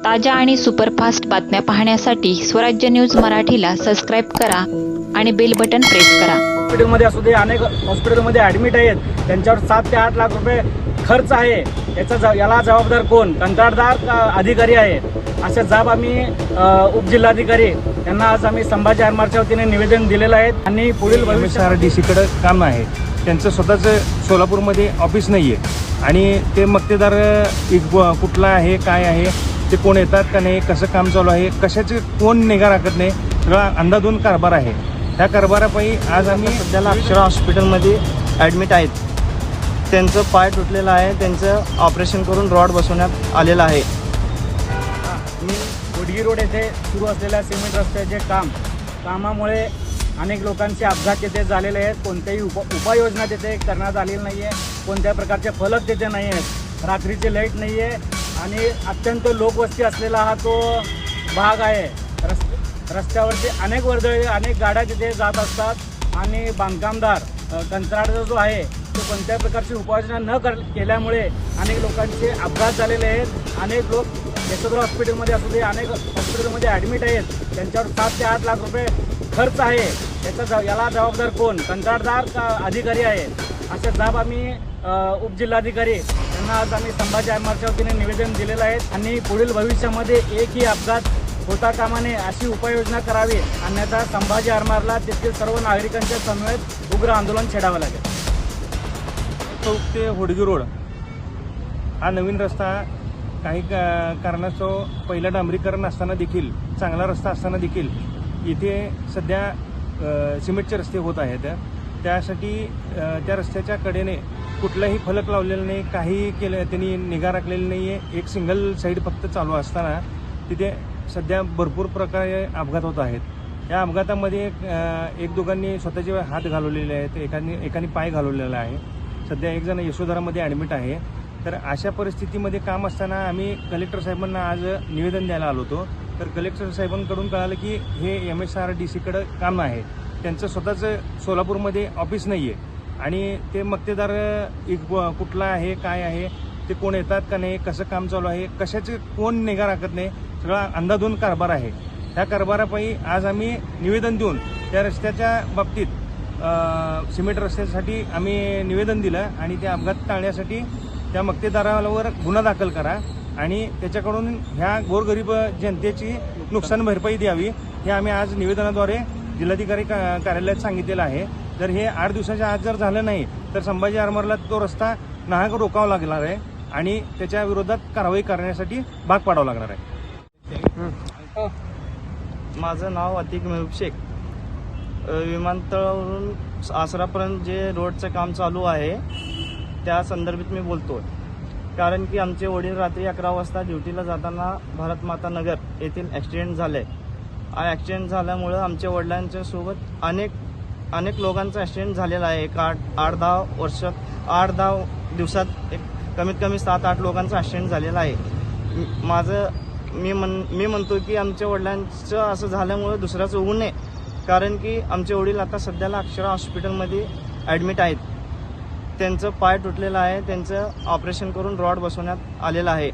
ताज्या आणि सुपरफास्ट बातम्या पाहण्यासाठी स्वराज्य न्यूज मराठीला सबस्क्राईब करा आणि बेल बटन प्रेस करा। हॉस्पिटलमध्ये असू दे, अनेक हॉस्पिटलमध्ये ॲडमिट आहेत, त्यांच्यावर 7 ते 8 लाख रुपये खर्च आहे। याला जबाबदार कोण? कंत्राटदार का अधिकारी आहे? असे जाब आम्ही उपजिल्हाधिकारी यांना आज आम्ही संभाजी आरमारच्या वतीने निवेदन दिलेलं आहे आणि पुढील भविष्यात MSRDC काम आहे। त्यांचं स्वतःचं सोलापूरमध्ये ऑफिस नाही आहे आणि ते मक्तेदार कुठला आहे, काय आहे, ते कोण येतात का नाही, कसं काम चालू आहे, कशाचे कोण निगा राखत नाही, सगळा अंधाधुंद कारभार आहे। त्या कारभारापायी आज आम्ही सध्याला अक्षरा हॉस्पिटलमध्ये ॲडमिट आहेत। त्यांचं पाय तुटलेलं आहे, त्यांचं ऑपरेशन करून रॉड बसवण्यात आलेलं आहे। मी गोडगी रोड येथे सुरू असलेल्या सिमेंट रस्त्याचे कामामुळे अनेक लोकांचे अपघात तिथे झालेले आहेत। कोणत्याही उपाययोजना तिथे करण्यात आलेली नाही आहे। कोणत्या प्रकारचे फलक तिथे नाही आहेत, रात्रीची लाईट नाही आहे आणि अत्यंत लोकवस्ती असलेला हा तो भाग आहे। रस्त्यावरती अनेक वर्दळी, अनेक गाड्या तिथे जात असतात आणि बांधकामदार कंत्राटदार जो आहे तो कोणत्याही प्रकारची उपाययोजना केल्यामुळे अनेक लोकांचे अपघात झालेले आहेत। अनेक लोक यशोधरा हॉस्पिटलमध्ये असू दे, अनेक हॉस्पिटलमध्ये ॲडमिट आहेत, त्यांच्यावर 7 ते 8 लाख रुपये खर्च आहे। याला जबाबदार कोण? कंत्राटदार का अधिकारी आहे? असे जाब आम्ही उपजिल्हाधिकारी यांना आज आम्ही संभाजी आरमारच्या वतीने निवेदन दिलेलं आहे आणि पुढील भविष्यामध्ये एकही अपघात होता कामा नये अशी उपाययोजना करावी, अन्यथा संभाजी आरमारला तेथील सर्व नागरिकांच्या समवेत उग्र आंदोलन छेडावं लागेल। चौक ते होडगी रोड हा नवीन रस्ता काही कारणास्तव पहिलं डांबरीकरण असताना देखील, चांगला रस्ता असताना देखील इथे सध्या सिमेंटचे रस्ते होत आहेत। त्यासाठी त्या रस्त्याच्या कडेने कुठलाही फलक लावलेला नाही, काही केलं त्यांनी निगा राखलेली नाही आहे। एक सिंगल साईड फक्त चालू असताना तिथे सध्या भरपूर प्रकारे अपघात होत आहेत। या अपघातामध्ये एक दोघांनी स्वतःचे हात घालवलेले आहेत, एकाने पाय घालवलेला आहे। सध्या एक जण यशोधरामध्ये ॲडमिट आहे। तर अशा परिस्थितीमध्ये काम असताना आम्ही कलेक्टर साहेबांना आज निवेदन द्यायला आलो होतो। तर कलेक्टर साहेबांकडून कळालं की हे MSRDC काम आहे, त्यांचं स्वतःचं सोलापूरमध्ये ऑफिस नाही आहे आणि ते मक्तेदार कुठला आहे, काय आहे, ते कोण येतात का नाही, कसं काम चालू आहे, कशाचे कोण निगा राखत नाही, सगळा अंधाधुंद कारभार आहे। त्या कारभारापायी आज आम्ही निवेदन देऊन त्या रस्त्याच्या बाबतीत सिमेंट रस्त्यासाठी आम्ही निवेदन दिलं आणि त्या अपघात टाळण्यासाठी त्या मक्तेदारावर गुन्हा दाखल करा आणि त्याच्याकडून ह्या गोरगरीब जनतेची नुकसान भरपाई द्यावी, हे आम्ही आज निवेदनाद्वारे जिल्हाधिकारी कार्यालयात सांगितलेलं आहे। जर हे 8 दिवसाच्या आत जर झालं नाही तर संभाजी आरमारला तो रस्ता नाहक रोखावा लागणार आहे आणि त्याच्या विरोधात कारवाई करण्यासाठी भाग पाडावं लागणार आहे। माझं नाव अतिक मेहबूब शेख। विमानतळावरून आसरापर्यंत जे रोडचं काम चालू आहे त्या संदर्भात मी बोलतो, कारण की आमचे वडील रात्री 11 वाजता ड्युटीला जाताना भारतमाता नगर येथील ॲक्सिडेंट झाले। ॲक्सिडेंट झाल्यामुळं आमच्या वडिलांच्या सोबत अनेक लोकांचा ॲक्सिडेंट झालेला आहे। 8-10 दिवसात कमीत कमी 7-8 लोकांचा ॲक्सिडेंट झालेला आहे। मी म्हणतो की आमच्या वडिलांचं असं झाल्यामुळं दुसऱ्याचं होऊ नये, कारण की आमचे वडील आता सध्याला अक्षरा हॉस्पिटलमध्ये ॲडमिट आहेत। त्यांचं पाय तुटलेलं आहे, त्यांचं ऑपरेशन करून रॉड बसवण्यात आलेलं आहे।